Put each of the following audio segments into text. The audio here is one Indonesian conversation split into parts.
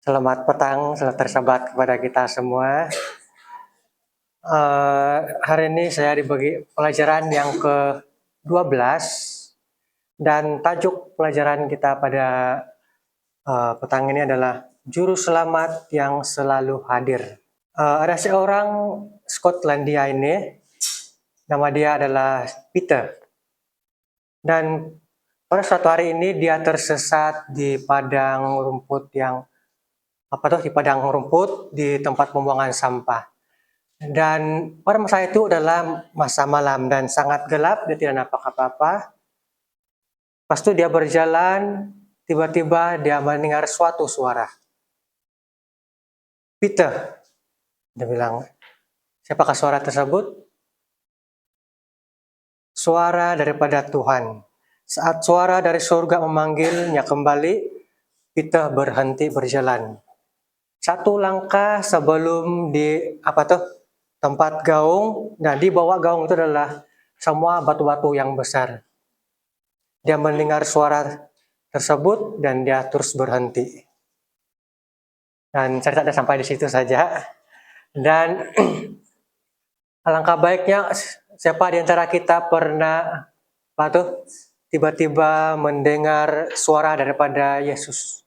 Selamat petang, saudara sahabat kepada kita semua. Hari ini saya dibagi pelajaran yang ke-12 dan tajuk pelajaran kita pada petang ini adalah Juru Selamat yang Selalu Hadir. Ada seorang Skotlandia ini, nama dia adalah Peter. Dan pada suatu hari ini dia tersesat di padang rumput di tempat pembuangan sampah. Dan pada masa itu adalah masa malam dan sangat gelap, dia tidak nampak apa-apa. Pas itu dia berjalan, tiba-tiba dia mendengar suatu suara. Peter, dia bilang, siapakah suara tersebut? Suara daripada Tuhan. Saat suara dari surga memanggilnya kembali, Peter berhenti berjalan. Satu langkah sebelum tempat gaung, dan di bawah gaung itu adalah semua batu-batu yang besar. Dia mendengar suara tersebut dan dia terus berhenti. Dan cerita sampai di situ saja. Dan alangkah baiknya siapa di antara kita pernah tiba-tiba mendengar suara daripada Yesus.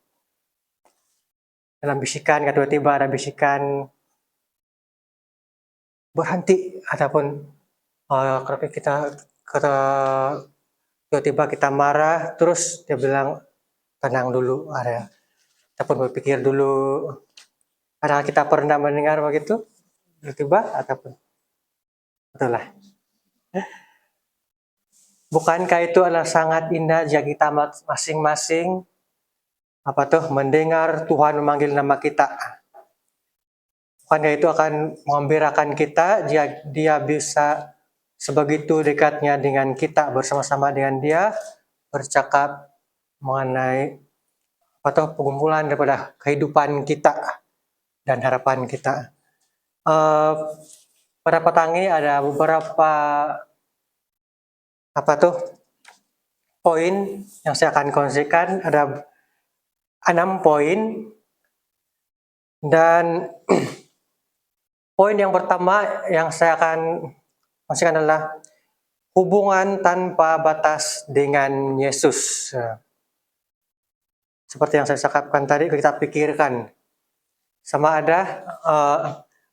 Dalam bisikan, tiba-tiba ada bisikan berhenti, ataupun tiba-tiba kita marah, terus dia bilang tenang dulu, ataupun berpikir dulu. Padahal kita pernah mendengar begitu, tiba-tiba ataupun betul lah. Bukankah itu adalah sangat indah jika kita masing-masing mendengar Tuhan memanggil nama kita? Bukankah itu akan mengembirakan kita jika dia bisa sebegitu dekatnya dengan kita, bersama-sama dengan dia, bercakap mengenai pengumpulan daripada kehidupan kita dan harapan kita. Pada petang ini ada beberapa poin yang saya akan kongsikan. Ada 6 poin, dan poin yang pertama yang saya akan kongsikan adalah hubungan tanpa batas dengan Yesus. Seperti yang saya cakapkan tadi, kita pikirkan sama ada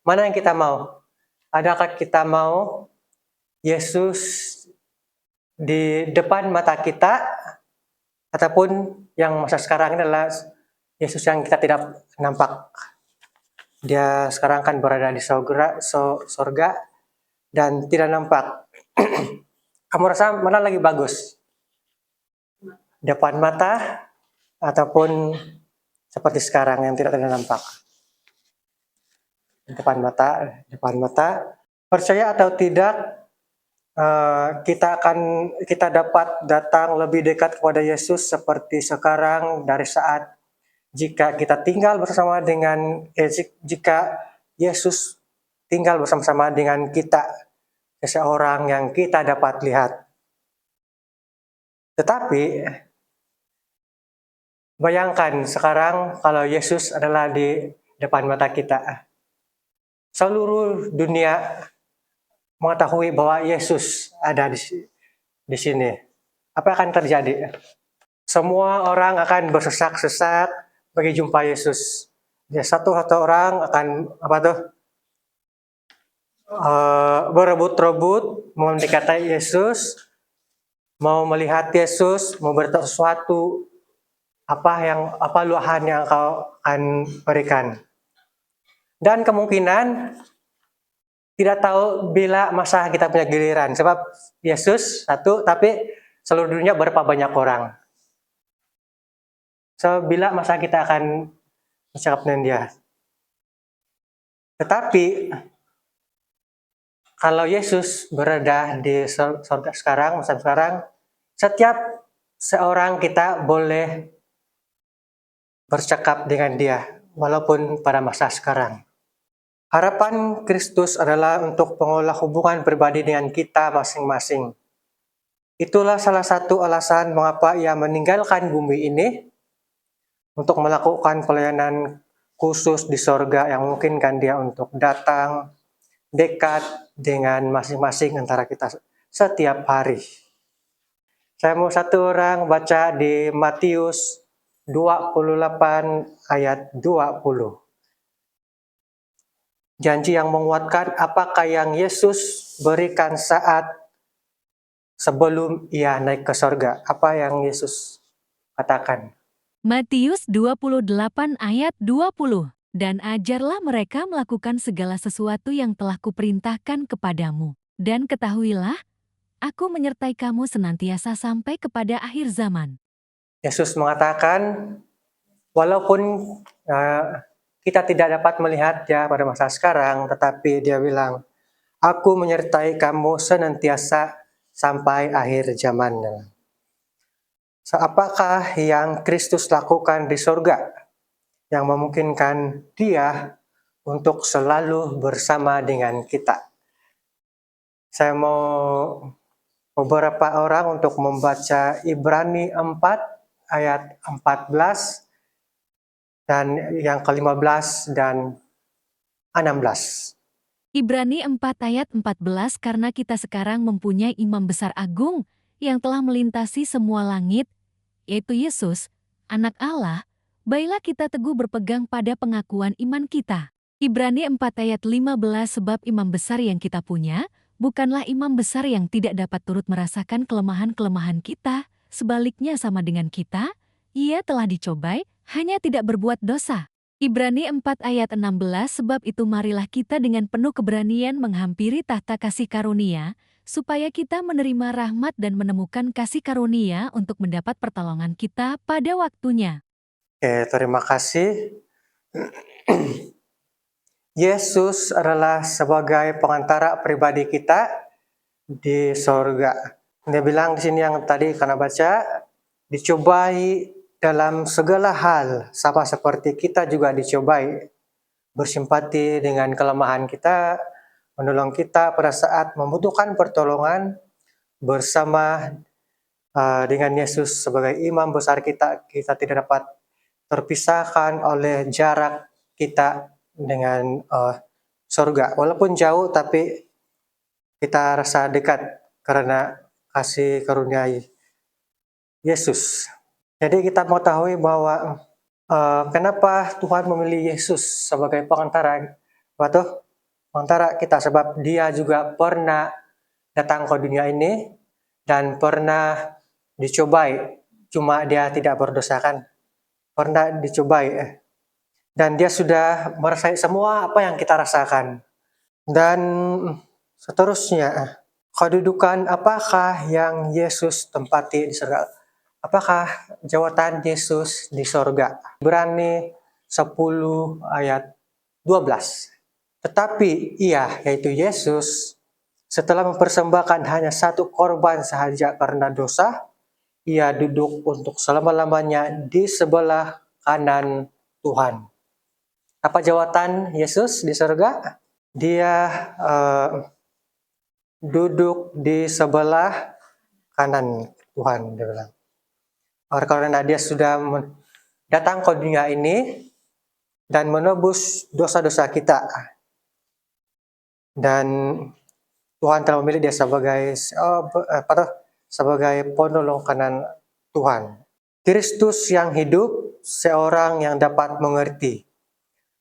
mana yang kita mau. Adakah kita mau Yesus di depan mata kita, ataupun yang masa sekarang ini adalah Yesus yang kita tidak nampak. Dia sekarang kan berada di surga dan tidak nampak. Kamu rasa mana lagi bagus? Depan mata ataupun seperti sekarang yang tidak nampak? Depan mata. Percaya atau tidak, kita dapat datang lebih dekat kepada Yesus seperti sekarang dari saat jika kita tinggal bersama dengan jika Yesus tinggal bersama-sama dengan kita, seseorang yang kita dapat lihat. Tetapi bayangkan sekarang kalau Yesus adalah di depan mata kita. Seluruh dunia mengetahui bahwa Yesus ada di sini. Apa akan terjadi? Semua orang akan bersesak-sesak bagi jumpa Yesus. Ya, satu orang akan berebut-rebut mau mendekati Yesus, mau melihat Yesus, mau bertanya sesuatu, apa luahan yang kau akan berikan. Dan kemungkinan tidak tahu bila masa kita punya giliran, sebab Yesus satu, tapi seluruh dunia berapa banyak orang. Bila masa kita akan bercakap dengan dia. Tetapi kalau Yesus berada di surga sekarang, masa sekarang, setiap seorang kita boleh bercakap dengan dia, walaupun pada masa sekarang. Harapan Kristus adalah untuk mengolah hubungan pribadi dengan kita masing-masing. Itulah salah satu alasan mengapa ia meninggalkan bumi ini untuk melakukan pelayanan khusus di sorga yang memungkinkan dia untuk datang dekat dengan masing-masing antara kita setiap hari. Saya mau satu orang baca di Matius 28 ayat 20. Janji yang menguatkan apakah yang Yesus berikan saat sebelum ia naik ke sorga. Apa yang Yesus katakan? Matius 28 ayat 20. Dan ajarlah mereka melakukan segala sesuatu yang telah kuperintahkan kepadamu. Dan ketahuilah, aku menyertai kamu senantiasa sampai kepada akhir zaman. Yesus mengatakan, walaupun kita tidak dapat melihat dia pada masa sekarang, tetapi dia bilang, aku menyertai kamu senantiasa sampai akhir zaman. So, apakah yang Kristus lakukan di surga yang memungkinkan dia untuk selalu bersama dengan kita? Saya mau beberapa orang untuk membaca Ibrani 4 ayat 14 dan yang ke-15 dan 16. Ibrani 4 ayat 14 karena kita sekarang mempunyai imam besar agung yang telah melintasi semua langit, yaitu Yesus, Anak Allah, baiklah kita teguh berpegang pada pengakuan iman kita. Ibrani 4 ayat 15 sebab imam besar yang kita punya, bukanlah imam besar yang tidak dapat turut merasakan kelemahan-kelemahan kita, sebaliknya sama dengan kita, ia telah dicobai, hanya tidak berbuat dosa. Ibrani 4 ayat 16 sebab itu marilah kita dengan penuh keberanian menghampiri tahta kasih karunia, supaya kita menerima rahmat dan menemukan kasih karunia untuk mendapat pertolongan kita pada waktunya. Oke, terima kasih. Yesus adalah sebagai pengantara pribadi kita di sorga. Dia bilang di sini yang tadi karena baca, dicobai dalam segala hal, sama seperti kita juga dicobai. Bersimpati dengan kelemahan kita, menolong kita pada saat membutuhkan pertolongan bersama dengan Yesus sebagai imam besar kita. Kita tidak dapat terpisahkan oleh jarak kita dengan surga. Walaupun jauh, tapi kita rasa dekat karena kasih karunia Yesus. Jadi kita mengetahui bahwa kenapa Tuhan memilih Yesus sebagai pengantara kita, sebab dia juga pernah datang ke dunia ini dan pernah dicobai, cuma dia tidak berdosa kan, pernah dicobai dan dia sudah merasakan semua apa yang kita rasakan. Dan seterusnya, kedudukan apakah yang Yesus tempati di surga? Apakah jawatan Yesus di surga? Ibrani 10 ayat 12. Tetapi ia, yaitu Yesus, setelah mempersembahkan hanya satu korban sahaja karena dosa, ia duduk untuk selama-lamanya di sebelah kanan Tuhan. Apa jawatan Yesus di surga? Dia duduk di sebelah kanan Tuhan, dia bilang. Karena dia sudah datang ke dunia ini dan menebus dosa-dosa kita. Dan Tuhan telah memilih dia sebagai penolong kanan Tuhan. Kristus yang hidup, seorang yang dapat mengerti,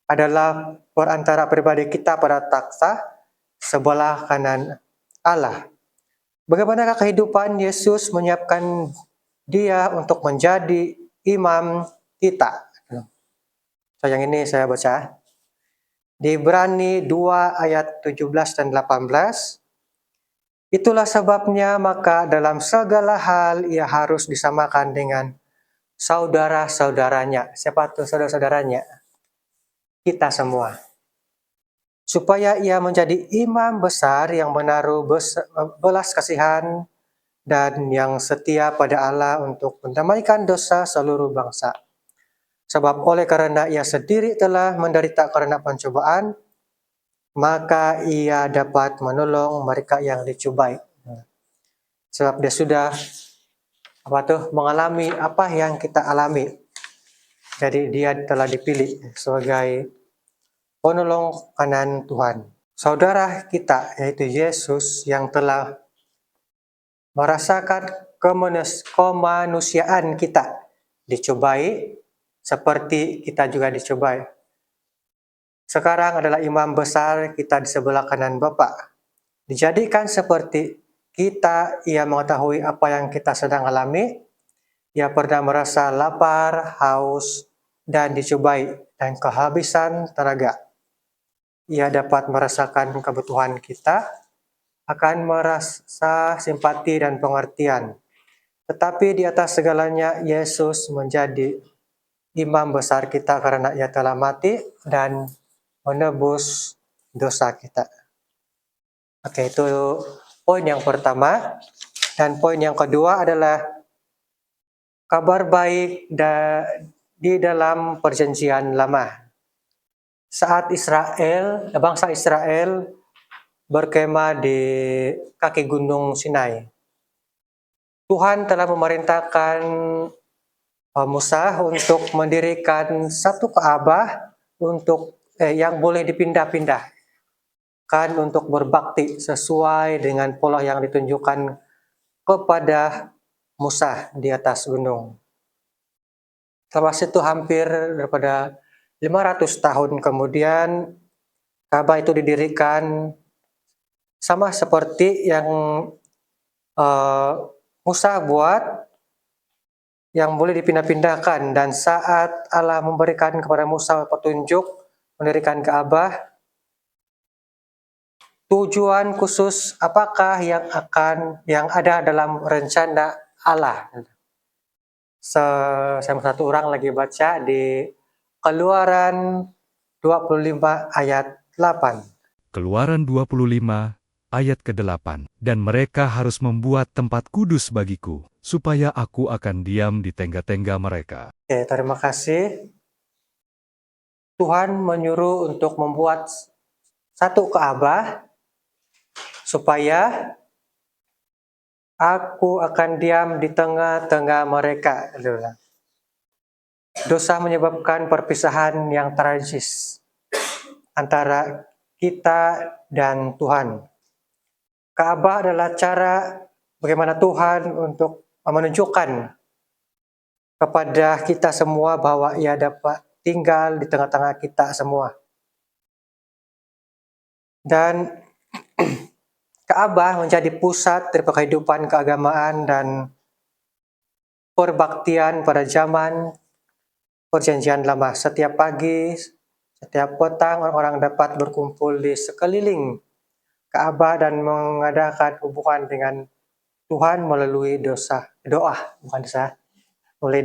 adalah perantara pribadi kita pada takhta sebelah kanan Allah. Bagaimanakah kehidupan Yesus menyiapkan dia untuk menjadi imam kita? So, yang ini saya baca. Di Ibrani 2 ayat 17 dan 18. Itulah sebabnya maka dalam segala hal ia harus disamakan dengan saudara-saudaranya. Siapa tuh saudara-saudaranya? Kita semua. Supaya ia menjadi imam besar yang menaruh belas kasihan dan yang setia pada Allah untuk mendamaikan dosa seluruh bangsa. Sebab oleh karena ia sendiri telah menderita karena pencobaan, maka ia dapat menolong mereka yang dicobai. Sebab dia sudah mengalami apa yang kita alami. Jadi dia telah dipilih sebagai penolong kanan Tuhan. Saudara kita yaitu Yesus yang telah merasakan kemanusiaan kita dicobai seperti kita juga dicobai. Sekarang adalah imam besar kita di sebelah kanan Bapa. Dijadikan seperti kita, ia mengetahui apa yang kita sedang alami. Ia pernah merasa lapar, haus, dan dicobai dan kehabisan tenaga. Ia dapat merasakan kebutuhan kita, akan merasa simpati dan pengertian. Tetapi di atas segalanya, Yesus menjadi imam besar kita karena ia telah mati dan menebus dosa kita. Oke, itu poin yang pertama. Dan poin yang kedua adalah kabar baik di dalam perjanjian lama. Saat bangsa Israel berkemah di kaki gunung Sinai, Tuhan telah memerintahkan Musa untuk mendirikan satu Ka'bah yang boleh dipindah-pindah kan untuk berbakti sesuai dengan pola yang ditunjukkan kepada Musa di atas gunung. Setelah itu hampir daripada 500 tahun kemudian Ka'bah itu didirikan sama seperti yang Musa buat, yang boleh dipindah-pindahkan. Dan saat Allah memberikan kepada Musa petunjuk mendirikan Ka'bah, tujuan khusus apakah yang ada dalam rencana Allah. Saya satu orang lagi baca di Keluaran 25 ayat 8. Keluaran 25 ayat ke-8. Dan mereka harus membuat tempat kudus bagiku, supaya aku akan diam di tengga-tengga mereka. Oke, terima kasih. Tuhan menyuruh untuk membuat satu Ka'bah supaya aku akan diam di tengah-tengah mereka. Dosa menyebabkan perpisahan yang tragis antara kita dan Tuhan. Ka'bah adalah cara bagaimana Tuhan untuk menunjukkan kepada kita semua bahwa Ia dapat tinggal di tengah-tengah kita semua. Dan Ka'bah menjadi pusat dari kehidupan keagamaan dan perbaktian pada zaman Perjanjian Lama. Setiap pagi, setiap petang orang-orang dapat berkumpul di sekeliling Ka'bah dan mengadakan hubungan dengan Tuhan melalui melalui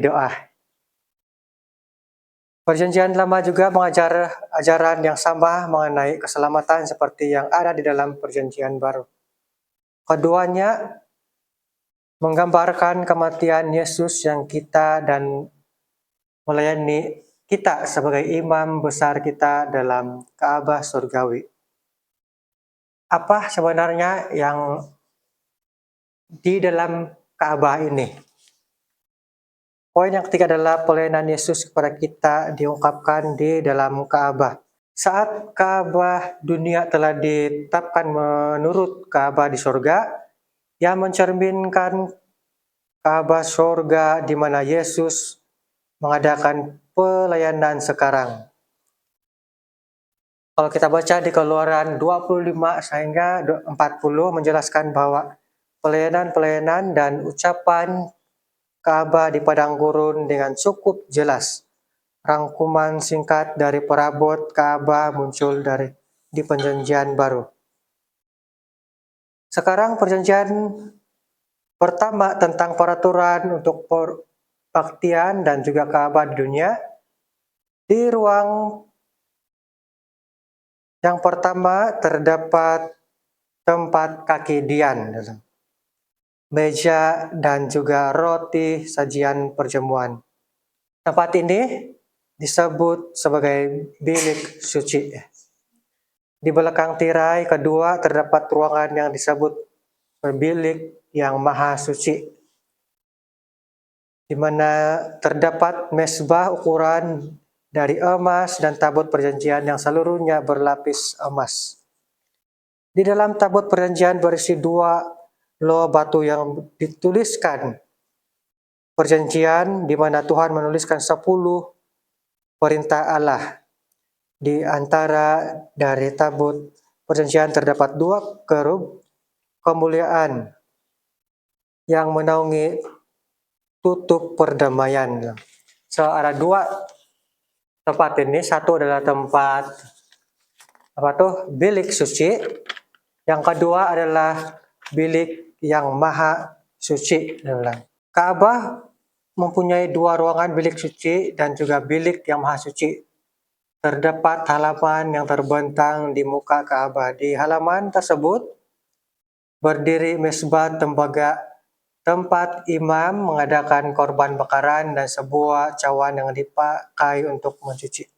doa. Perjanjian Lama juga mengajar ajaran yang sama mengenai keselamatan seperti yang ada di dalam Perjanjian Baru. Keduanya menggambarkan kematian Yesus yang kita dan melayani kita sebagai imam besar kita dalam Ka'bah surgawi. Apa sebenarnya yang di dalam Ka'bah ini? Poin yang ketiga adalah pelayanan Yesus kepada kita diungkapkan di dalam Ka'bah. Saat Ka'bah dunia telah ditetapkan menurut Ka'bah di surga, yang mencerminkan Ka'bah surga di mana Yesus mengadakan pelayanan sekarang. Kalau kita baca di Keluaran 25 sehingga 40 menjelaskan bahwa pelayanan dan ucapan Ka'bah di padang gurun dengan cukup jelas. Rangkuman singkat dari perabot Ka'bah muncul di Perjanjian Baru. Sekarang perjanjian pertama tentang peraturan untuk perbaktian dan juga Ka'bah di dunia. Di ruang yang pertama terdapat tempat kaki dian, meja dan juga roti sajian perjamuan. Tempat ini disebut sebagai bilik suci. Di belakang tirai kedua terdapat ruangan yang disebut bilik yang maha suci. di mana terdapat mesbah ukuran dari emas dan tabut perjanjian yang seluruhnya berlapis emas. Di dalam tabut perjanjian berisi 2 loh batu yang dituliskan perjanjian, di mana Tuhan menuliskan 10 perintah Allah. Di antara dari tabut perjanjian terdapat 2 kerub kemuliaan yang menaungi tutup perdamaian. So, ada 2 tempat ini. Satu adalah tempat bilik suci. Yang kedua adalah bilik yang maha suci. Ka'bah mempunyai 2 ruangan, bilik suci dan juga bilik yang maha suci. Terdapat halaman yang terbentang di muka Ka'bah. Di halaman tersebut berdiri mesbah tembaga, tempat imam mengadakan korban bakaran dan sebuah cawan yang dipakai untuk mencuci.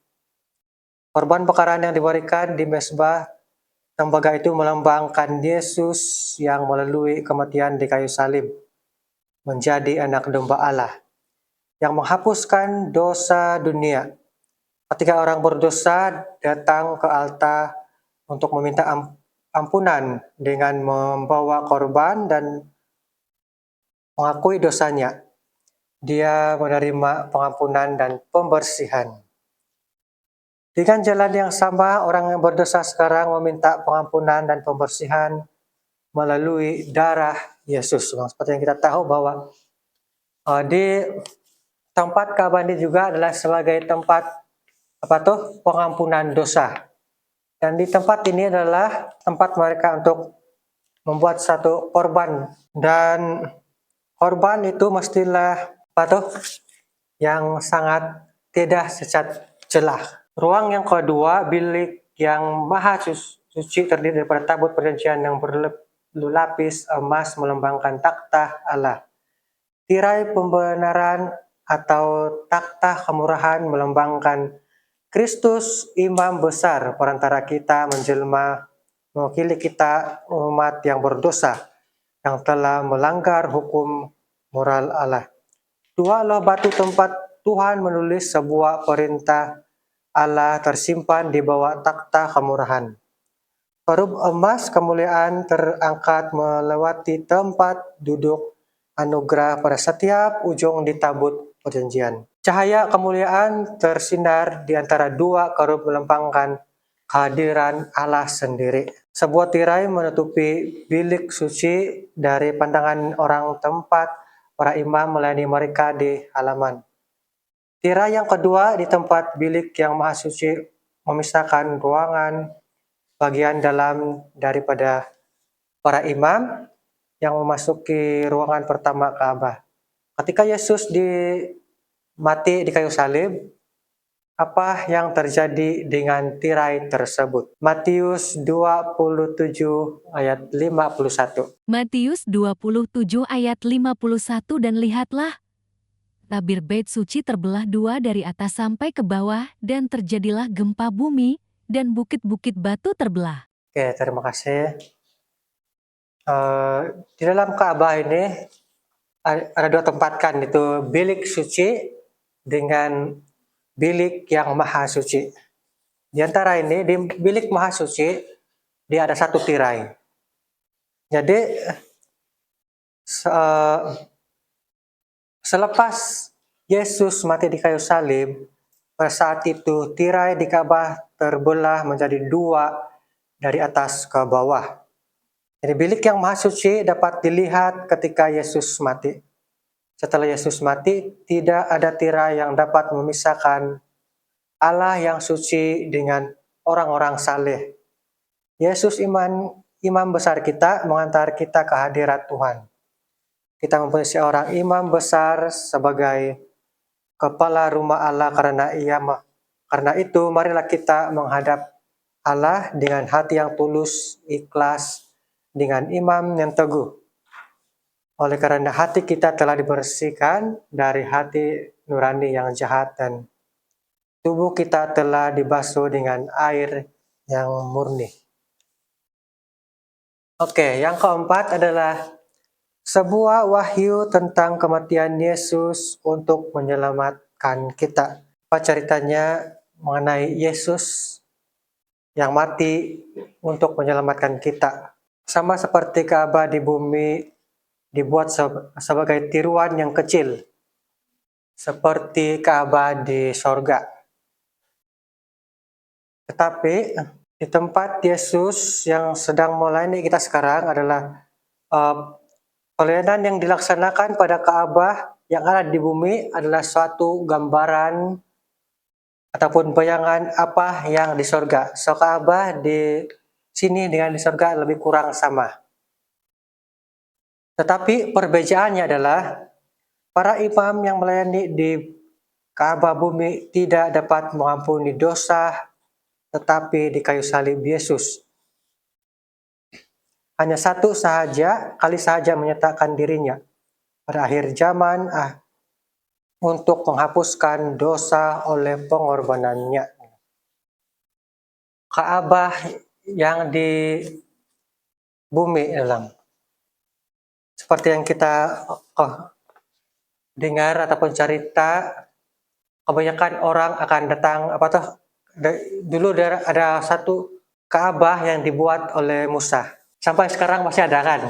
Korban bakaran yang diberikan di mesbah tembaga itu melambangkan Yesus yang melalui kematian di kayu salib menjadi anak domba Allah yang menghapuskan dosa dunia. Ketika orang berdosa datang ke altar untuk meminta ampunan dengan membawa korban dan mengakui dosanya, dia menerima pengampunan dan pembersihan. Dengan jalan yang sama, orang yang berdosa sekarang meminta pengampunan dan pembersihan melalui darah Yesus. Seperti yang kita tahu bahwa di tempat Ka'bah ini juga adalah sebagai tempat pengampunan dosa. Dan di tempat ini adalah tempat mereka untuk membuat satu korban, dan korban itu mestilah yang sangat tidak cacat celah. Ruang yang kedua, bilik yang maha suci, terdiri daripada tabut perjanjian yang berlapis emas melambangkan takhta Allah. Tirai pembenaran atau takhta kemurahan melambangkan Kristus imam besar perantara kita menjelma mewakili kita umat yang berdosa yang telah melanggar hukum moral Allah. 2 loh batu tempat Tuhan menulis sebuah perintah Allah tersimpan di bawah takhta kemurahan. Kerub emas kemuliaan terangkat melewati tempat duduk anugerah pada setiap ujung di tabut perjanjian. Cahaya kemuliaan tersinar di antara 2 kerub melambangkan kehadiran Allah sendiri. Sebuah tirai menutupi bilik suci dari pandangan orang tempat para imam melayani mereka di halaman. Tirai yang kedua di tempat bilik yang maha suci memisahkan ruangan bagian dalam daripada para imam yang memasuki ruangan pertama Ka'bah. Ketika Yesus mati di kayu salib, apa yang terjadi dengan tirai tersebut? Matius 27 ayat 51. Matius 27 ayat 51 dan lihatlah, tabir bait suci terbelah 2 dari atas sampai ke bawah dan terjadilah gempa bumi dan bukit-bukit batu terbelah. Oke, terima kasih. Di dalam Ka'bah ini ada 2 tempat kan, itu bilik suci dengan bilik yang maha suci. Di antara ini, di bilik maha suci, dia ada 1 tirai. Jadi, selepas Yesus mati di kayu salib, pada saat itu tirai di Ka'bah terbelah menjadi 2 dari atas ke bawah. Jadi bilik yang maha suci dapat dilihat ketika Yesus mati. Setelah Yesus mati, tidak ada tirai yang dapat memisahkan Allah yang suci dengan orang-orang saleh. Yesus imam besar kita mengantar kita ke hadirat Tuhan. Kita mempunyai seorang imam besar sebagai kepala rumah Allah karena itu marilah kita menghadap Allah dengan hati yang tulus, ikhlas, dengan imam yang teguh. Oleh karena hati kita telah dibersihkan dari hati nurani yang jahat dan tubuh kita telah dibasuh dengan air yang murni. Oke, yang keempat adalah sebuah wahyu tentang kematian Yesus untuk menyelamatkan kita. Apa ceritanya mengenai Yesus yang mati untuk menyelamatkan kita? Sama seperti Ka'bah di bumi dibuat sebagai tiruan yang kecil, seperti Ka'bah di sorga. Tetapi di tempat Yesus yang sedang melayani kita sekarang adalah pelayanan yang dilaksanakan pada Ka'bah yang ada di bumi adalah suatu gambaran ataupun bayangan apa yang di sorga. So Ka'bah di sini dengan di sorga lebih kurang sama. Tetapi perbedaannya adalah para imam yang melayani di Ka'bah bumi tidak dapat mengampuni dosa, tetapi di kayu salib Yesus hanya satu kali saja menyatakan dirinya pada akhir zaman untuk menghapuskan dosa oleh pengorbanannya. Ka'bah yang di bumi dalam seperti yang kita dengar ataupun cerita, kebanyakan orang akan datang dulu ada satu Ka'bah yang dibuat oleh Musa. Sampai sekarang masih ada kan?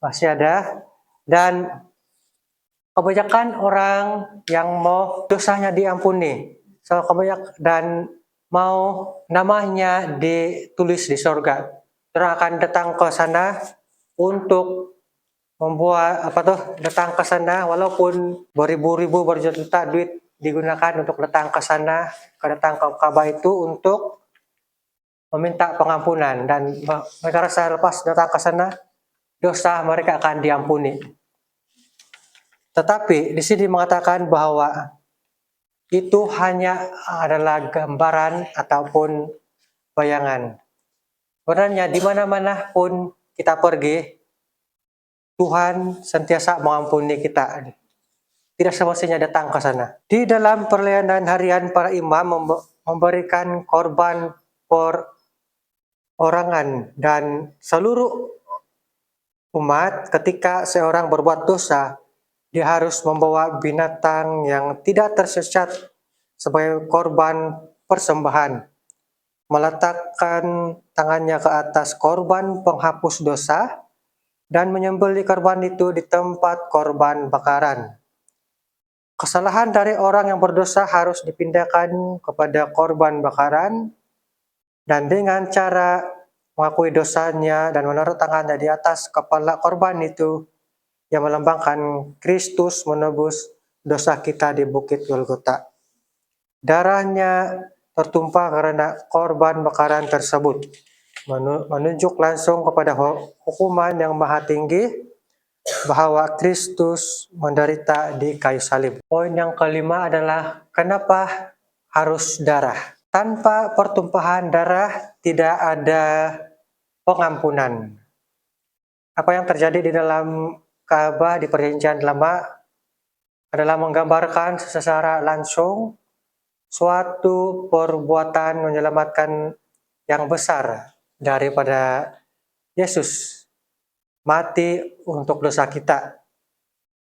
Masih ada. Dan kebanyakan orang yang mau dosanya diampuni. Dan mau namanya ditulis di sorga. Orang akan datang ke sana untuk datang ke sana walaupun beribu-ribu berjuta duit digunakan untuk datang ke sana, datang ke Ka'bah itu untuk meminta pengampunan, dan mereka rasa lepas datang ke sana dosa mereka akan diampuni. Tetapi di sini mengatakan bahwa itu hanya adalah gambaran ataupun bayangan. Sebenarnya di mana-mana pun kita pergi, Tuhan sentiasa mengampuni kita. Tidak semestinya datang ke sana. Di dalam perlayanan harian, para imam memberikan korban perorangan, dan seluruh umat ketika seorang berbuat dosa, dia harus membawa binatang yang tidak tersesat sebagai korban persembahan, meletakkan tangannya ke atas korban penghapus dosa, dan menyembelih korban itu di tempat korban bakaran. Kesalahan dari orang yang berdosa harus dipindahkan kepada korban bakaran, dan dengan cara mengakui dosanya dan menaruh tangannya di atas kepala korban itu, yang melambangkan Kristus menebus dosa kita di Bukit Golgota. Darahnya tertumpah karena korban bakaran tersebut, menunjuk langsung kepada hukuman yang maha tinggi, bahwa Kristus menderita di kayu salib. Poin yang kelima adalah kenapa harus darah. Tanpa pertumpahan darah tidak ada pengampunan. Apa yang terjadi di dalam Ka'bah di Perjanjian Lama adalah menggambarkan secara langsung suatu perbuatan menyelamatkan yang besar daripada Yesus mati untuk dosa kita.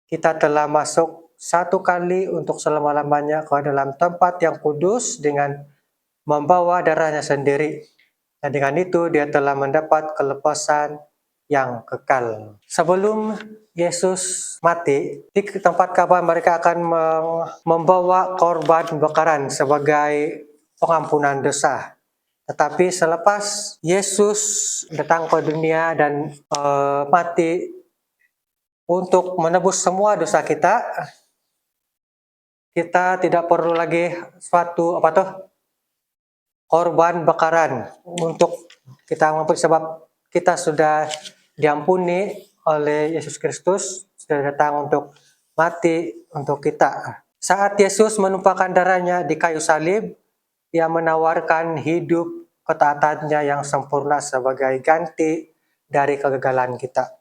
Kita telah masuk satu kali untuk selama-lamanya ke dalam tempat yang kudus dengan membawa darahnya sendiri. Dan dengan itu dia telah mendapat kelepasan yang kekal. Sebelum Yesus mati, di tempat Ka'bah mereka akan membawa korban bakaran sebagai pengampunan dosa. Tetapi selepas Yesus datang ke dunia dan mati untuk menebus semua dosa kita, kita tidak perlu lagi suatu korban bakaran untuk kita mengampuni, sebab kita sudah diampuni oleh Yesus Kristus, sudah datang untuk mati untuk kita. Saat Yesus menumpahkan darahnya di kayu salib, Ia menawarkan hidup ketaatannya yang sempurna sebagai ganti dari kegagalan kita.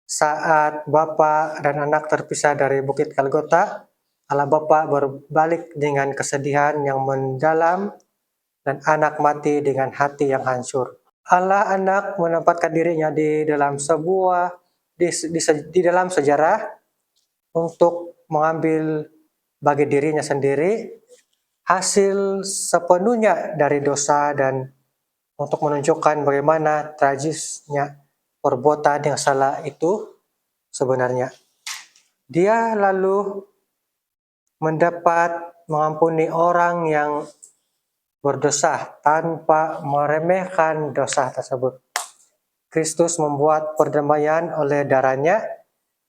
Saat Bapa dan Anak terpisah dari Bukit Golgota, Allah Bapa berbalik dengan kesedihan yang mendalam, dan Anak mati dengan hati yang hancur. Allah Anak menempatkan dirinya di dalam sebuah di dalam sejarah untuk mengambil bagi dirinya sendiri hasil sepenuhnya dari dosa dan untuk menunjukkan bagaimana tragisnya perbuatan yang salah itu sebenarnya. Dia lalu mendapat mengampuni orang yang berdosa tanpa meremehkan dosa tersebut. Kristus membuat perdamaian oleh darahnya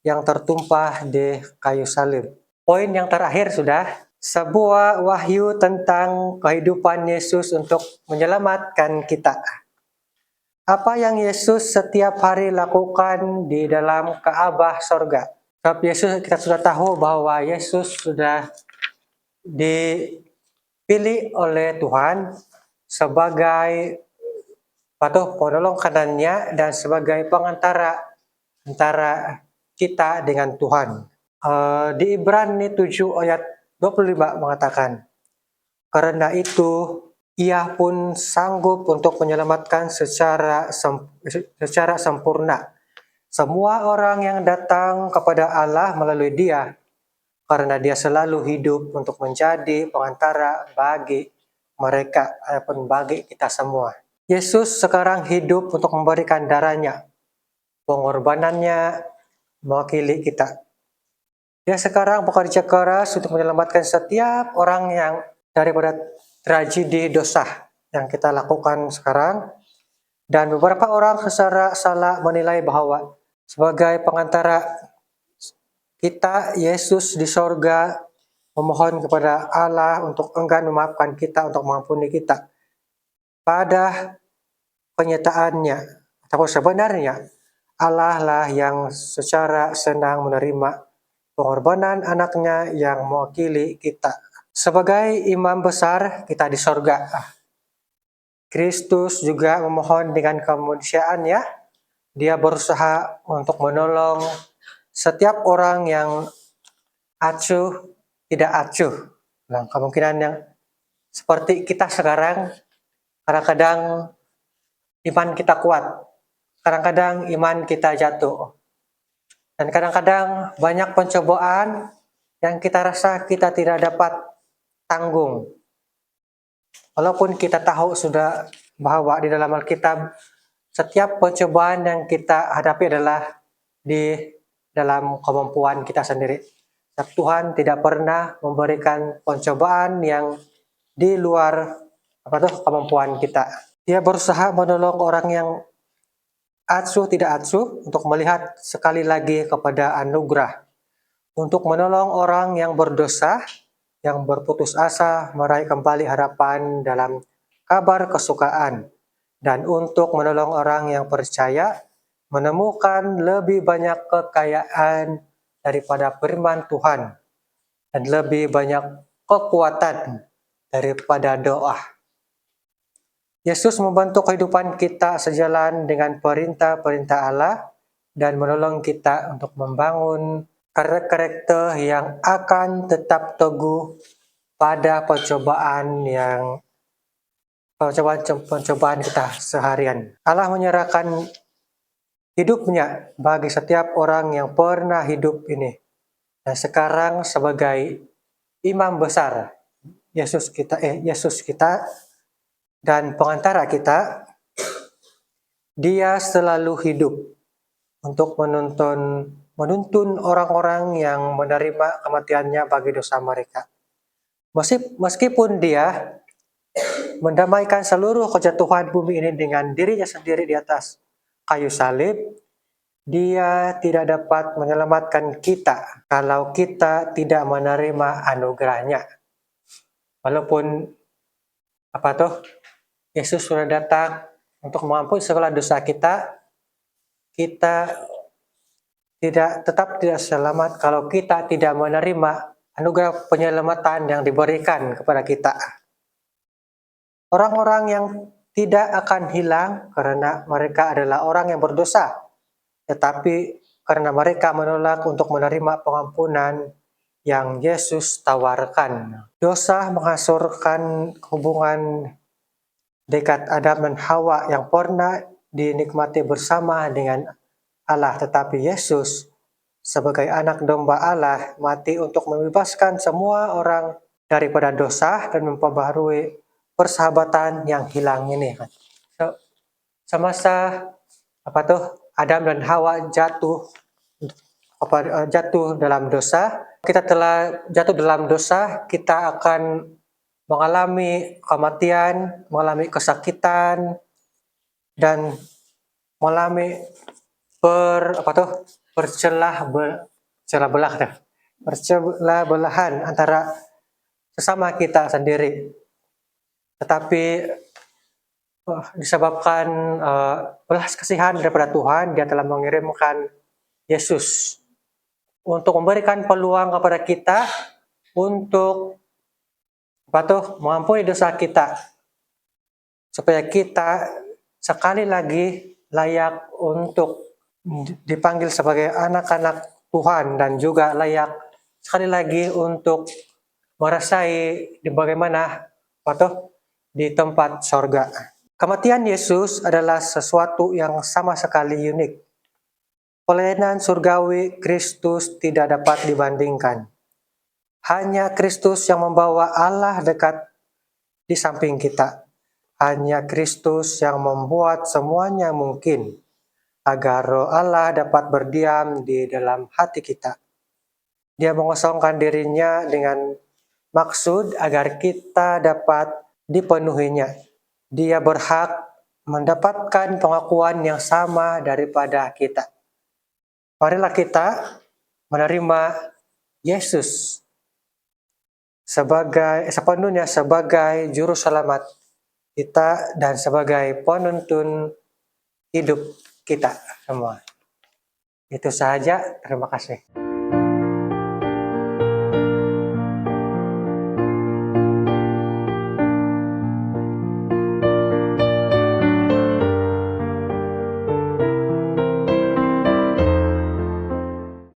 yang tertumpah di kayu salib. Poin yang terakhir sudah, sebuah wahyu tentang kehidupan Yesus untuk menyelamatkan kita. Apa yang Yesus setiap hari lakukan di dalam Ka'bah sorga. Sebab Yesus, kita sudah tahu bahwa Yesus sudah dipilih oleh Tuhan sebagai penolong kanannya dan sebagai pengantara antara kita dengan Tuhan. Di Ibrani 7 ayat 25 mengatakan, karena itu ia pun sanggup untuk menyelamatkan secara sempurna semua orang yang datang kepada Allah melalui dia, karena dia selalu hidup untuk menjadi pengantara bagi mereka ataupun bagi kita semua. Yesus sekarang hidup untuk memberikan darahnya, pengorbanannya mewakili kita. Dia sekarang bekerja keras untuk menyelamatkan setiap orang yang daripada tragedi dosa yang kita lakukan sekarang. Dan beberapa orang secara salah menilai bahwa sebagai pengantara kita, Yesus di sorga memohon kepada Allah untuk enggan memaafkan kita, untuk mengampuni kita. Pada kenyataannya, atau sebenarnya, Allah lah yang secara senang menerima pengorbanan anaknya yang mewakili kita. Sebagai imam besar kita di sorga, Kristus juga memohon dengan kemanusiaannya. Dia berusaha untuk menolong setiap orang yang acuh, tidak acuh. Nah, kemungkinan yang seperti kita sekarang, kadang-kadang iman kita kuat, kadang-kadang iman kita jatuh. Dan kadang-kadang banyak pencobaan yang kita rasa kita tidak dapat tanggung. Walaupun kita tahu sudah bahwa di dalam Alkitab setiap pencobaan yang kita hadapi adalah di dalam kemampuan kita sendiri. Tuhan tidak pernah memberikan pencobaan yang di luar kemampuan kita. Dia berusaha menolong orang yang acuh tidak acuh untuk melihat sekali lagi kepada anugerah, untuk menolong orang yang berdosa, yang berputus asa meraih kembali harapan dalam kabar kesukaan, dan untuk menolong orang yang percaya menemukan lebih banyak kekayaan daripada firman Tuhan dan lebih banyak kekuatan daripada doa. Yesus membantu kehidupan kita sejalan dengan perintah-perintah Allah dan menolong kita untuk membangun karakter yang akan tetap teguh pada pencobaan kita seharian. Allah menyerahkan hidupnya bagi setiap orang yang pernah hidup ini. Dan sekarang sebagai imam besar Yesus kita dan pengantara kita, dia selalu hidup untuk menuntun orang-orang yang menerima kematiannya bagi dosa mereka. Meskipun dia mendamaikan seluruh kejatuhan bumi ini dengan dirinya sendiri di atas kayu salib, dia tidak dapat menyelamatkan kita kalau kita tidak menerima anugerahnya. Walaupun Yesus sudah datang untuk mengampuni segala dosa kita, kita tetap tidak selamat kalau kita tidak menerima anugerah penyelamatan yang diberikan kepada kita. Orang-orang yang tidak akan hilang karena mereka adalah orang yang berdosa, tetapi karena mereka menolak untuk menerima pengampunan yang Yesus tawarkan. Dosa menghancurkan hubungan dekat Adam dan Hawa yang pernah dinikmati bersama dengan Allah, tetapi Yesus sebagai anak domba Allah mati untuk membebaskan semua orang daripada dosa dan memperbaharui persahabatan yang hilang ini. So, semasa Adam dan Hawa jatuh dalam dosa, kita telah jatuh dalam dosa, kita akan mengalami kematian, mengalami kesakitan, dan mengalami percelah belahan antara sesama kita sendiri. Tetapi disebabkan belas kasihan daripada Tuhan, Dia telah mengirimkan Yesus untuk memberikan peluang kepada kita untuk mengampuni dosa kita, supaya kita sekali lagi layak untuk dipanggil sebagai anak-anak Tuhan, dan juga layak sekali lagi untuk merasai di bagaimana di tempat sorga. Kematian Yesus adalah sesuatu yang sama sekali unik. Pelayanan surgawi Kristus tidak dapat dibandingkan. Hanya Kristus yang membawa Allah dekat di samping kita. Hanya Kristus yang membuat semuanya mungkin agar Roh Allah dapat berdiam di dalam hati kita. Dia mengosongkan dirinya dengan maksud agar kita dapat dipenuhinya. Dia berhak mendapatkan pengakuan yang sama daripada kita. Marilah kita menerima Yesus sepenuhnya sebagai juru selamat kita dan sebagai penuntun hidup kita semua. Itu saja, terima kasih.